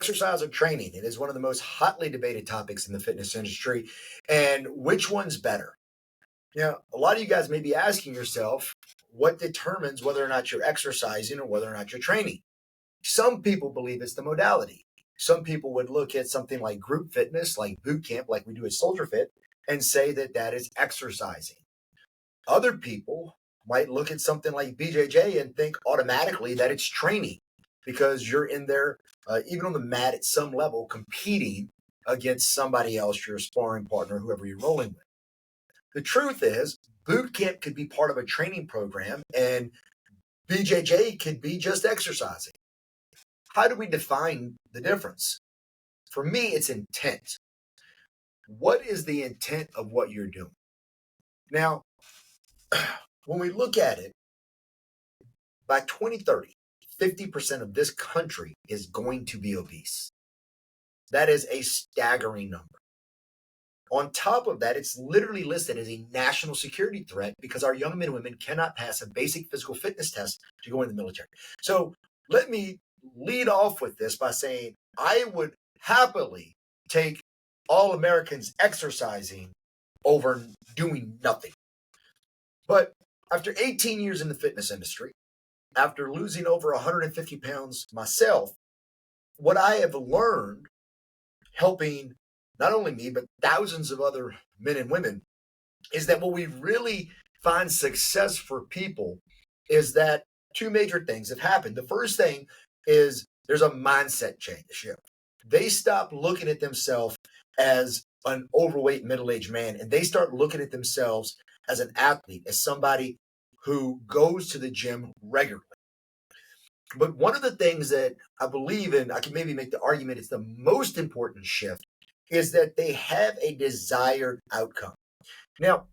Exercise or training? It is one of the most hotly debated topics in the fitness industry. And which one's better? A lot of you guys may be asking yourself, what determines whether or not you're exercising or whether or not you're training? Some people believe it's the modality. Some people would look at something like group fitness, like boot camp, like we do at Soldier Fit, and say that that is exercising. Other people might look at something like BJJ and think automatically that it's training because you're in there, even on the mat at some level, competing against somebody else, your sparring partner, whoever you're rolling with. The truth is, boot camp could be part of a training program and BJJ could be just exercising. How do we define the difference? For me, it's intent. What is the intent of what you're doing? Now, when we look at it, by 2030, 50% of this country is going to be obese. That is a staggering number. On top of that, it's literally listed as a national security threat because our young men and women cannot pass a basic physical fitness test to go in the military. So let me lead off with this by saying I would happily take all Americans exercising over doing nothing. But after 18 years in the fitness industry, after losing over 150 pounds myself, what I have learned helping not only me, but thousands of other men and women is that what we really find success for people is that two major things have happened. The first thing is there's a mindset change shift. They stop looking at themselves as an overweight middle-aged man and they start looking at themselves as an athlete, as somebody who goes to the gym regularly. But one of the things that I believe in, I can maybe make the argument it's the most important shift, is that they have a desired outcome. Now,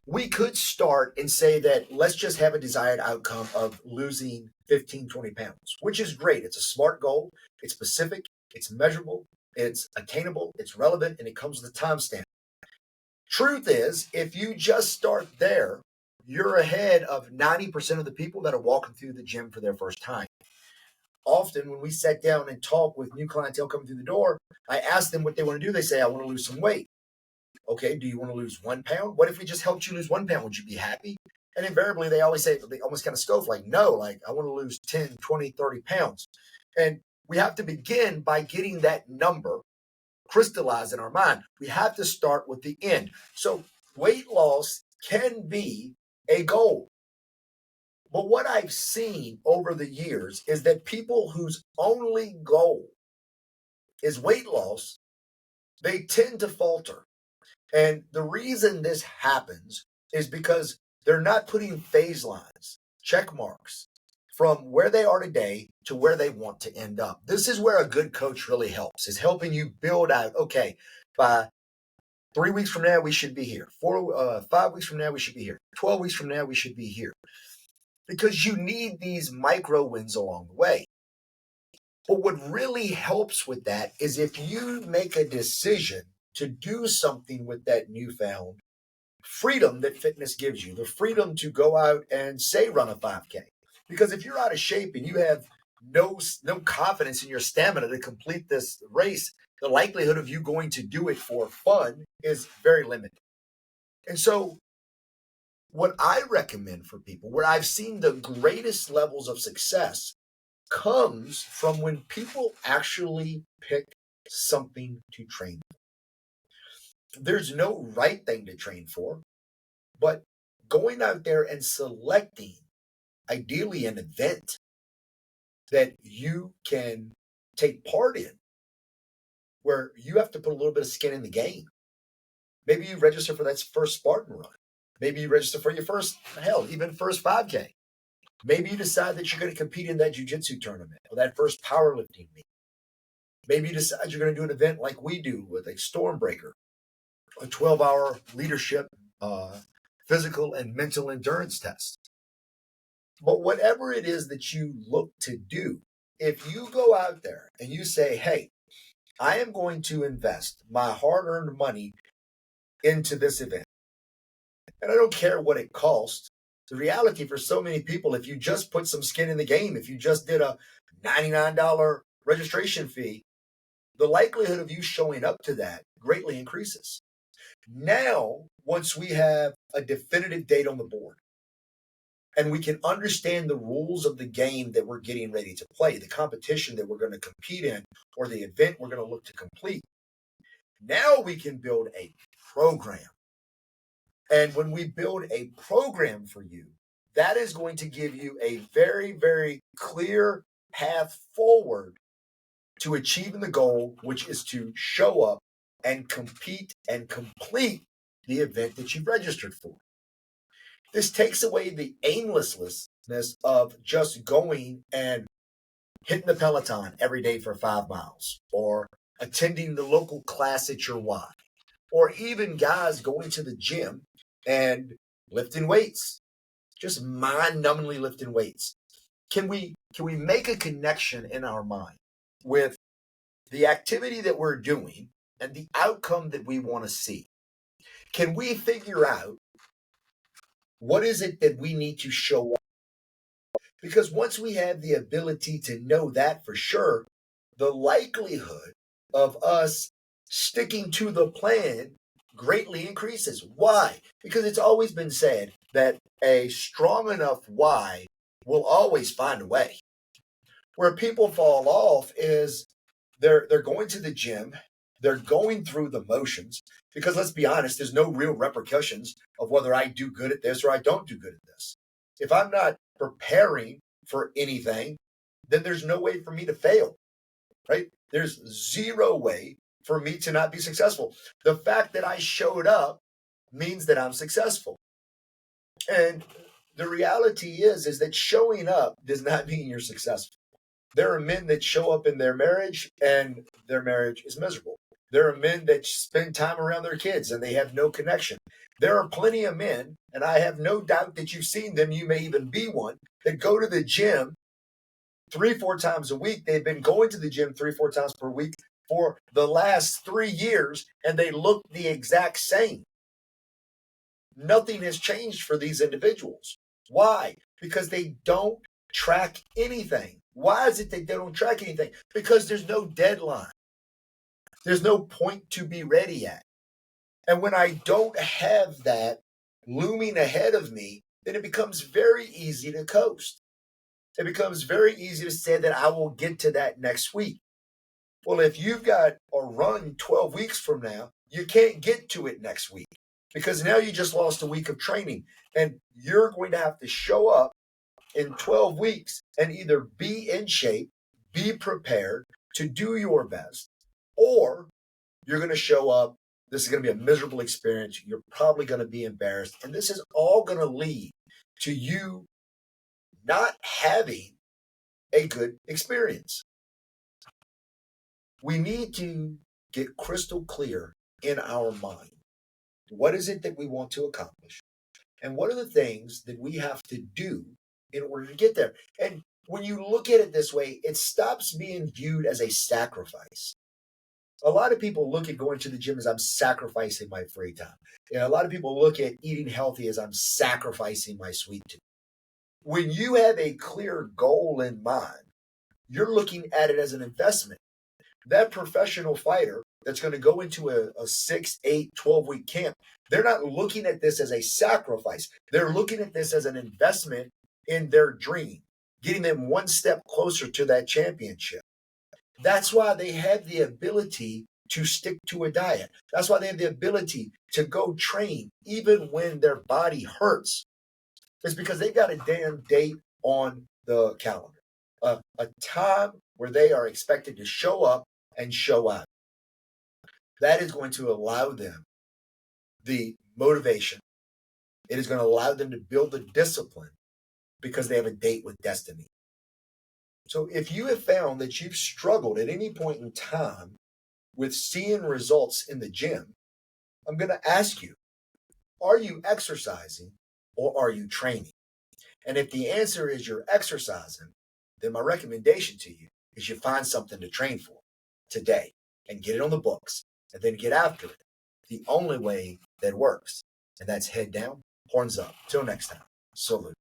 we could start and say that let's just have a desired outcome of losing 15, 20 pounds, which is great. It's a smart goal. It's specific. It's measurable. It's attainable. It's relevant. And it comes with a timestamp. Truth is, if you just start there, you're ahead of 90% of the people that are walking through the gym for their first time. Often when we sit down and talk with new clientele coming through the door, I ask them what they want to do. They say, I want to lose some weight. Okay, do you want to lose 1 pound? What if we just helped you lose 1 pound? Would you be happy? And invariably, they always say, they almost kind of scoff like, no, like I want to lose 10, 20, 30 pounds. And we have to begin by getting that number crystallized in our mind. We have to start with the end. So weight loss can be a goal. But what I've seen over the years is that people whose only goal is weight loss, they tend to falter. And the reason this happens is because they're not putting phase lines, check marks from where they are today to where they want to end up. This is where a good coach really helps, is helping you build out, okay, by 3 weeks from now, we should be here. 5 weeks from now, we should be here. 12 weeks from now, we should be here. Because you need these micro wins along the way. But what really helps with that is if you make a decision to do something with that newfound freedom that fitness gives you, the freedom to go out and say run a 5K. Because if you're out of shape and you have no confidence in your stamina to complete this race, the likelihood of you going to do it for fun is very limited. And so what I recommend for people, where I've seen the greatest levels of success, comes from when people actually pick something to train for. There's no right thing to train for, but going out there and selecting, ideally, an event that you can take part in, where you have to put a little bit of skin in the game. Maybe you register for that first Spartan run. Maybe you register for your first 5K. Maybe you decide that you're going to compete in that jiu-jitsu tournament or that first powerlifting meet. Maybe you decide you're going to do an event like we do with a Stormbreaker, a 12-hour leadership, physical and mental endurance test. But whatever it is that you look to do, if you go out there and you say, hey, I am going to invest my hard-earned money into this event, and I don't care what it costs. The reality for so many people, if you just put some skin in the game, if you just did a $99 registration fee, the likelihood of you showing up to that greatly increases. Now, once we have a definitive date on the board and we can understand the rules of the game that we're getting ready to play, the competition that we're going to compete in, or the event we're going to look to complete, now we can build a program. And when we build a program for you, that is going to give you a very, very clear path forward to achieving the goal, which is to show up and compete and complete the event that you've registered for. This takes away the aimlessness of just going and hitting the Peloton every day for 5 miles, or attending the local class at your Y, or even guys going to the gym and lifting weights, just mind-numbingly lifting weights. Can we make a connection in our mind with the activity that we're doing and the outcome that we want to see? Can we figure out what is it that we need to show up? Because once we have the ability to know that for sure, the likelihood of us sticking to the plan greatly increases. Why? Because it's always been said that a strong enough why will always find a way. Where people fall off is they're going to the gym, they're going through the motions, because let's be honest, there's no real repercussions of whether I do good at this or I don't do good at this. If I'm not preparing for anything, then there's no way for me to fail, right? There's zero way for me to not be successful. The fact that I showed up means that I'm successful. And the reality is that showing up does not mean you're successful. There are men that show up in their marriage and their marriage is miserable. There are men that spend time around their kids and they have no connection. There are plenty of men, and I have no doubt that you've seen them, you may even be one, that go to the gym 3-4 times a week. They've been going to the gym 3-4 times per week for the last 3 years, and they look the exact same. Nothing has changed for these individuals. Why? Because they don't track anything. Why is it that they don't track anything? Because there's no deadline. There's no point to be ready at. And when I don't have that looming ahead of me, then it becomes very easy to coast. It becomes very easy to say that I will get to that next week. Well, if you've got a run 12 weeks from now, you can't get to it next week because now you just lost a week of training, and you're going to have to show up in 12 weeks and either be in shape, be prepared to do your best, or you're going to show up. This is going to be a miserable experience. You're probably going to be embarrassed. And this is all going to lead to you not having a good experience. We need to get crystal clear in our mind. What is it that we want to accomplish? And what are the things that we have to do in order to get there? And when you look at it this way, it stops being viewed as a sacrifice. A lot of people look at going to the gym as I'm sacrificing my free time. A lot of people look at eating healthy as I'm sacrificing my sweet tooth. When you have a clear goal in mind, you're looking at it as an investment. That professional fighter that's going to go into a 6, 8, 12-week camp, they're not looking at this as a sacrifice. They're looking at this as an investment in their dream, getting them one step closer to that championship. That's why they have the ability to stick to a diet. That's why they have the ability to go train even when their body hurts. It's because they got a damn date on the calendar, a time where they are expected to show up and show out. That is going to allow them the motivation. It is going to allow them to build the discipline because they have a date with destiny. So if you have found that you've struggled at any point in time with seeing results in the gym, I'm going to ask you, are you exercising or are you training? And if the answer is you're exercising, then my recommendation to you is you find something to train for today and get it on the books and then get after it the only way that works. And that's head down, horns up. Till next time, salute.